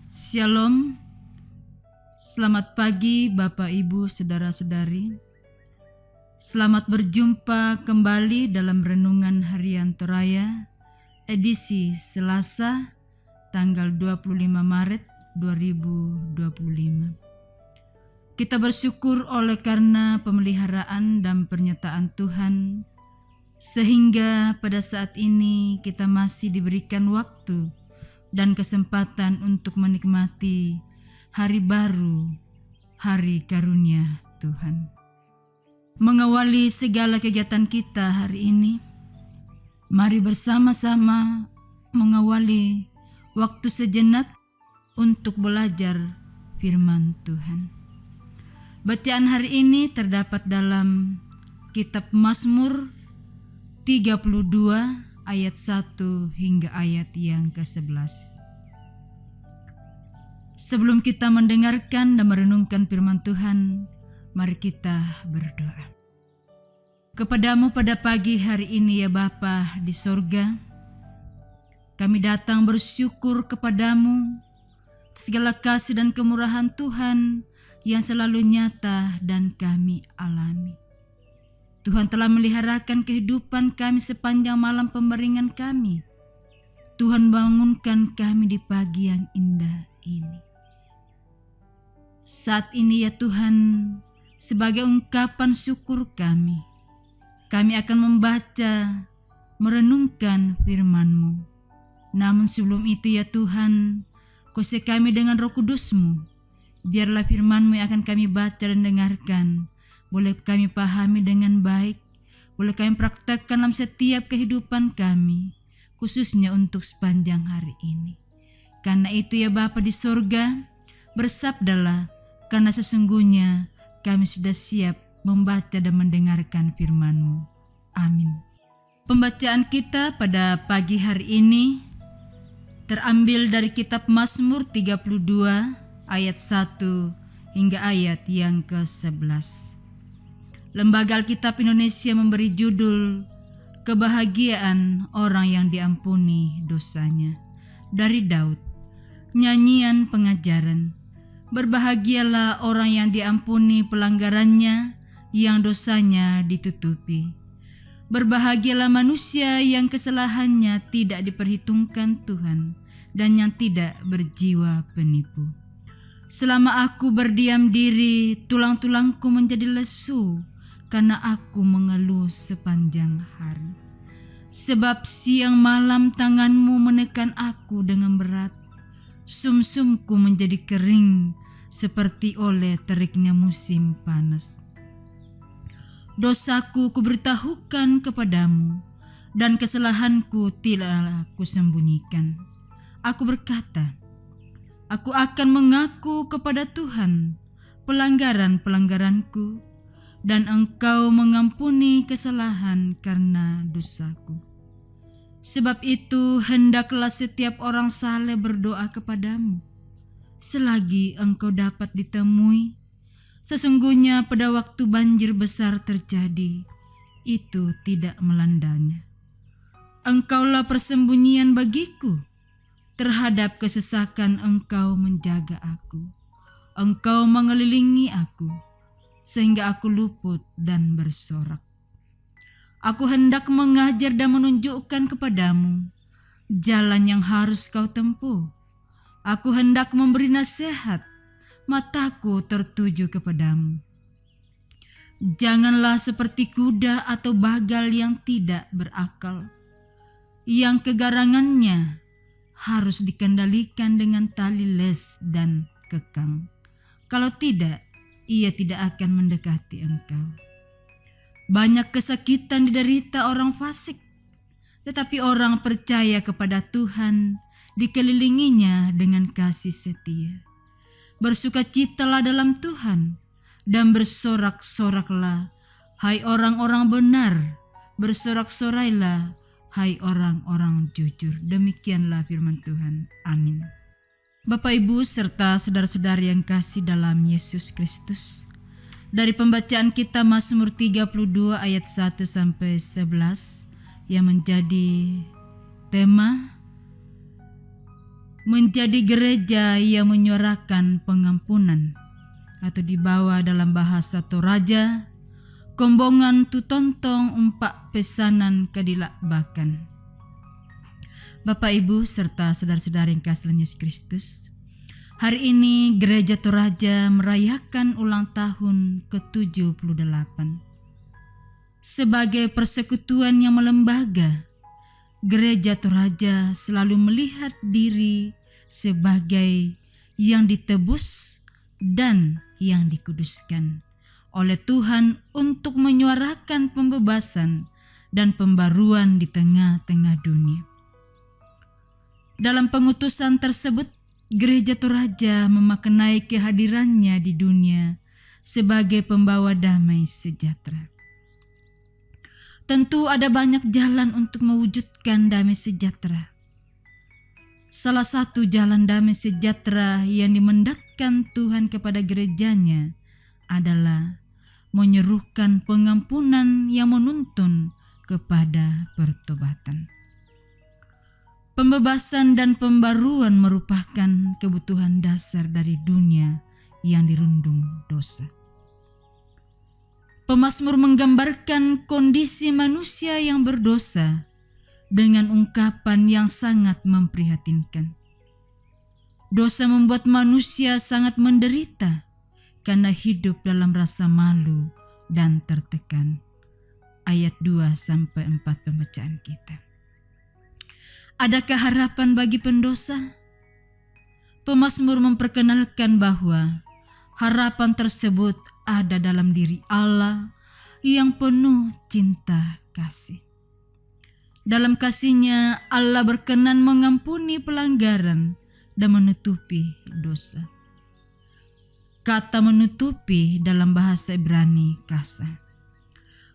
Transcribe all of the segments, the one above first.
Shalom, selamat pagi Bapak Ibu Saudara-saudari. Selamat berjumpa kembali dalam Renungan Harian Toraya, edisi Selasa, tanggal 25 Maret 2025. Kita bersyukur oleh karena pemeliharaan dan pernyataan Tuhan, sehingga pada saat ini kita masih diberikan waktu dan kesempatan untuk menikmati hari baru, hari karunia Tuhan. Mengawali segala kegiatan kita hari ini, mari bersama-sama mengawali waktu sejenak untuk belajar firman Tuhan. Bacaan hari ini terdapat dalam kitab Mazmur 32 ayat 1 hingga ayat yang ke-11. Sebelum kita mendengarkan dan merenungkan firman Tuhan, mari kita berdoa. Kepadamu pada pagi hari ini ya Bapa di sorga, kami datang bersyukur kepadamu segala kasih dan kemurahan Tuhan yang selalu nyata dan kami alami. Tuhan telah meliharakan kehidupan kami sepanjang malam pembaringan kami. Tuhan bangunkan kami di pagi yang indah ini. Saat ini ya Tuhan, sebagai ungkapan syukur kami akan membaca, merenungkan firman-Mu. Namun sebelum itu ya Tuhan, kuasai kami dengan Roh Kudus-Mu. Biarlah firman-Mu yang akan kami baca dan dengarkan boleh kami pahami dengan baik, boleh kami praktekkan dalam setiap kehidupan kami, khususnya untuk sepanjang hari ini. Karena itu ya Bapa di sorga, bersabdalah, karena sesungguhnya kami sudah siap membaca dan mendengarkan firman-Mu. Amin. Pembacaan kita pada pagi hari ini terambil dari kitab Mazmur 32 ayat 1 hingga ayat yang ke-11. Lembaga Alkitab Indonesia memberi judul Kebahagiaan Orang yang Diampuni Dosanya, dari Daud. Nyanyian pengajaran. Berbahagialah orang yang diampuni pelanggarannya, yang dosanya ditutupi. Berbahagialah manusia yang kesalahannya tidak diperhitungkan Tuhan, dan yang tidak berjiwa penipu. Selama aku berdiam diri, tulang-tulangku menjadi lesu, karena aku mengeluh sepanjang hari. Sebab siang malam tanganmu menekan aku dengan berat. Sumsumku menjadi kering seperti oleh teriknya musim panas. Dosaku kuberitahukan kepadamu, dan kesalahanku tidaklah kusembunyikan. Aku berkata, aku akan mengaku kepada Tuhan pelanggaran-pelanggaranku, dan Engkau mengampuni kesalahan karena dosaku. Sebab itu hendaklah setiap orang saleh berdoa kepadamu, selagi Engkau dapat ditemui. Sesungguhnya pada waktu banjir besar terjadi, itu tidak melandanya. Engkaulah persembunyian bagiku, terhadap kesesakan Engkau menjaga aku. Engkau mengelilingi aku, sehingga aku luput dan bersorak. Aku hendak mengajar dan menunjukkan kepadamu jalan yang harus kau tempuh. Aku hendak memberi nasihat, mataku tertuju kepadamu. Janganlah seperti kuda atau bagal yang tidak berakal, yang kegarangannya harus dikendalikan dengan tali les dan kekang. Kalau tidak, ia tidak akan mendekati engkau. Banyak kesakitan diderita orang fasik, tetapi orang percaya kepada Tuhan dikelilinginya dengan kasih setia. Bersukacitalah dalam Tuhan dan bersorak-soraklah, hai orang-orang benar. Bersorak-sorailah, hai orang-orang jujur. Demikianlah firman Tuhan. Amin. Bapak, Ibu, serta saudara-saudari yang kasih dalam Yesus Kristus, dari pembacaan kita Mazmur 32 ayat 1 sampai 11 yang menjadi tema menjadi gereja yang menyuarakan pengampunan, atau dibawa dalam bahasa Toraja, kombongan tu tontong umpak pesanan kadilakbakan. Bapak Ibu serta saudara-saudara yang kasih dalam Yesus Kristus, hari ini Gereja Toraja merayakan ulang tahun ke-78. Sebagai persekutuan yang melembaga, Gereja Toraja selalu melihat diri sebagai yang ditebus dan yang dikuduskan oleh Tuhan untuk menyuarakan pembebasan dan pembaruan di tengah-tengah dunia. Dalam pengutusan tersebut, Gereja Toraja memaknai kehadirannya di dunia sebagai pembawa damai sejahtera. Tentu ada banyak jalan untuk mewujudkan damai sejahtera. Salah satu jalan damai sejahtera yang dimendatkan Tuhan kepada gerejanya adalah menyerukan pengampunan yang menuntun kepada pertobatan. Pembebasan dan pembaruan merupakan kebutuhan dasar dari dunia yang dirundung dosa. Pemazmur menggambarkan kondisi manusia yang berdosa dengan ungkapan yang sangat memprihatinkan. Dosa membuat manusia sangat menderita karena hidup dalam rasa malu dan tertekan. Ayat 2-4 pembacaan kita. Adakah harapan bagi pendosa? Pemazmur memperkenalkan bahwa harapan tersebut ada dalam diri Allah yang penuh cinta kasih. Dalam kasih-Nya Allah berkenan mengampuni pelanggaran dan menutupi dosa. Kata menutupi dalam bahasa Ibrani kasa,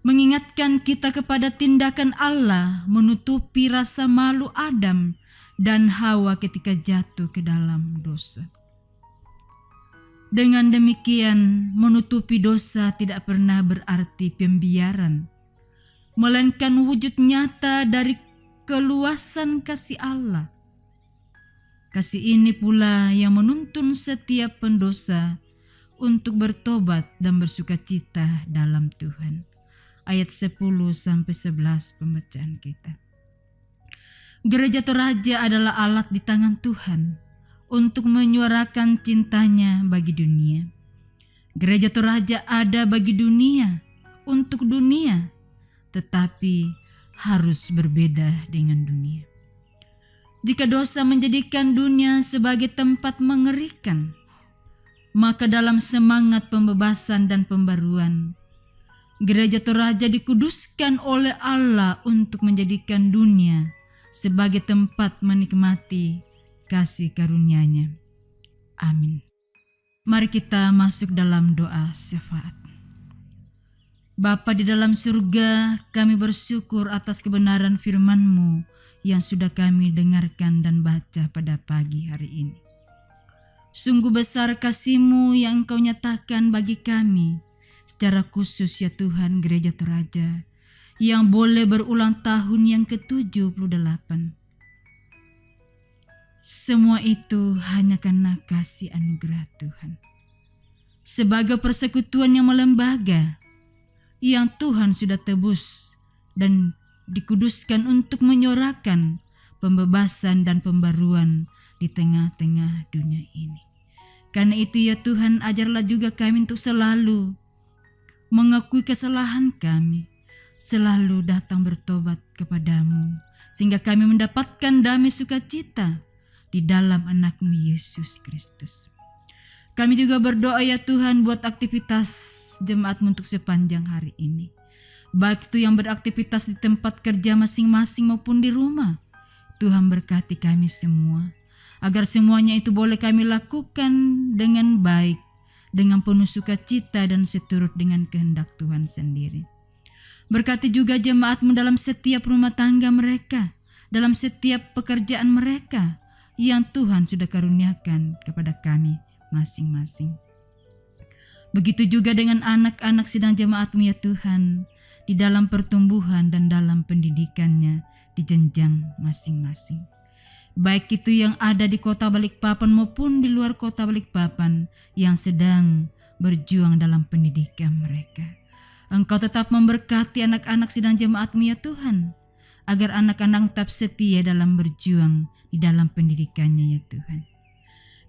mengingatkan kita kepada tindakan Allah menutupi rasa malu Adam dan Hawa ketika jatuh ke dalam dosa. Dengan demikian, menutupi dosa tidak pernah berarti pembiaran, melainkan wujud nyata dari keluasan kasih Allah. Kasih ini pula yang menuntun setiap pendosa untuk bertobat dan bersukacita dalam Tuhan. Ayat 10-11 pembacaan kita. Gereja Toraja adalah alat di tangan Tuhan untuk menyuarakan cintanya bagi dunia. Gereja Toraja ada bagi dunia, untuk dunia, tetapi harus berbeda dengan dunia. Jika dosa menjadikan dunia sebagai tempat mengerikan, maka dalam semangat pembebasan dan pembaruan, Gereja Toraja dikuduskan oleh Allah untuk menjadikan dunia sebagai tempat menikmati kasih karunia-Nya. Amin. Mari kita masuk dalam doa syafaat. Bapa di dalam surga, kami bersyukur atas kebenaran firman-Mu yang sudah kami dengarkan dan baca pada pagi hari ini. Sungguh besar kasih-Mu yang Engkau nyatakan bagi kami, secara khusus ya Tuhan Gereja Toraja yang boleh berulang tahun yang ke-78. Semua itu hanya karena kasih anugerah Tuhan. Sebagai persekutuan yang melembaga, yang Tuhan sudah tebus dan dikuduskan untuk menyuarakan pembebasan dan pembaruan di tengah-tengah dunia ini. Karena itu ya Tuhan, ajarlah juga kami untuk selalu mengakui kesalahan kami, selalu datang bertobat kepadamu, sehingga kami mendapatkan damai sukacita di dalam anak-Mu Yesus Kristus. Kami juga berdoa ya Tuhan buat aktivitas jemaat-Mu untuk sepanjang hari ini. Baik itu yang beraktivitas di tempat kerja masing-masing maupun di rumah. Tuhan berkati kami semua, agar semuanya itu boleh kami lakukan dengan baik, dengan penuh sukacita dan seturut dengan kehendak Tuhan sendiri. Berkati juga jemaat-Mu dalam setiap rumah tangga mereka, dalam setiap pekerjaan mereka yang Tuhan sudah karuniakan kepada kami masing-masing. Begitu juga dengan anak-anak sidang jemaat-Mu ya Tuhan, di dalam pertumbuhan dan dalam pendidikannya di jenjang masing-masing. baik itu yang ada di kota Balikpapan maupun di luar kota Balikpapan yang sedang berjuang dalam pendidikan mereka. Engkau tetap memberkati anak-anak sidang jemaat-Mu ya Tuhan, agar anak-anak tetap setia dalam berjuang di dalam pendidikannya ya Tuhan.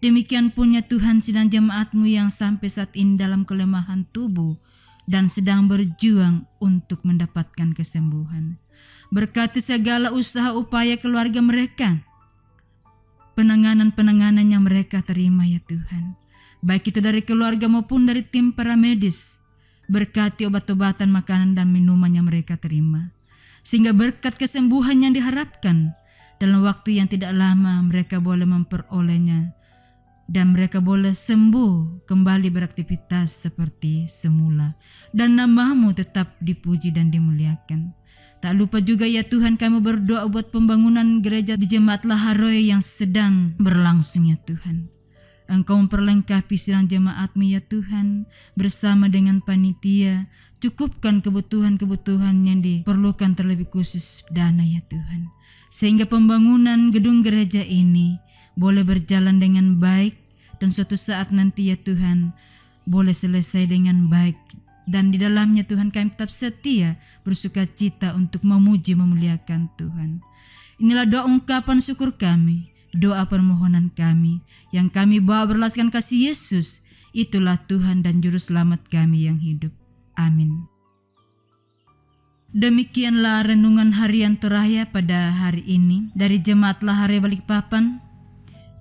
Demikian pun ya Tuhan, sidang jemaat-Mu yang sampai saat ini dalam kelemahan tubuh dan sedang berjuang untuk mendapatkan kesembuhan. Berkati segala usaha upaya keluarga mereka, penanganan yang mereka terima ya Tuhan, baik itu dari keluarga maupun dari tim para medis. Berkati obat-obatan, makanan dan minuman yang mereka terima, sehingga berkat kesembuhan yang diharapkan dalam waktu yang tidak lama mereka boleh memperolehnya dan mereka boleh sembuh kembali beraktivitas seperti semula, dan nama-Mu tetap dipuji dan dimuliakan. Tak lupa juga ya Tuhan, kami berdoa buat pembangunan gereja di Jemaat Laharoy yang sedang berlangsung ya Tuhan. Engkau memperlengkapi sidang jemaat-Mu ya Tuhan, bersama dengan panitia. Cukupkan kebutuhan-kebutuhan yang diperlukan, terlebih khusus dana ya Tuhan, sehingga pembangunan gedung gereja ini boleh berjalan dengan baik, dan suatu saat nanti ya Tuhan boleh selesai dengan baik. Dan di dalamnya Tuhan kami tetap setia bersuka cita untuk memuji memuliakan Tuhan. Inilah doa ungkapan syukur kami, doa permohonan kami yang kami bawa berlaskan kasih Yesus. Itulah Tuhan dan Juru Selamat kami yang hidup. Amin. Demikianlah renungan harian Torahya pada hari ini dari Jemaat Laharoy Balikpapan.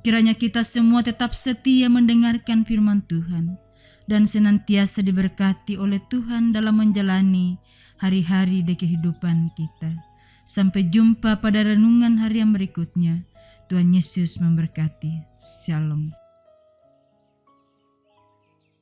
Kiranya kita semua tetap setia mendengarkan firman Tuhan dan senantiasa diberkati oleh Tuhan dalam menjalani hari-hari di kehidupan kita. Sampai jumpa pada renungan harian berikutnya. Tuhan Yesus memberkati. Shalom.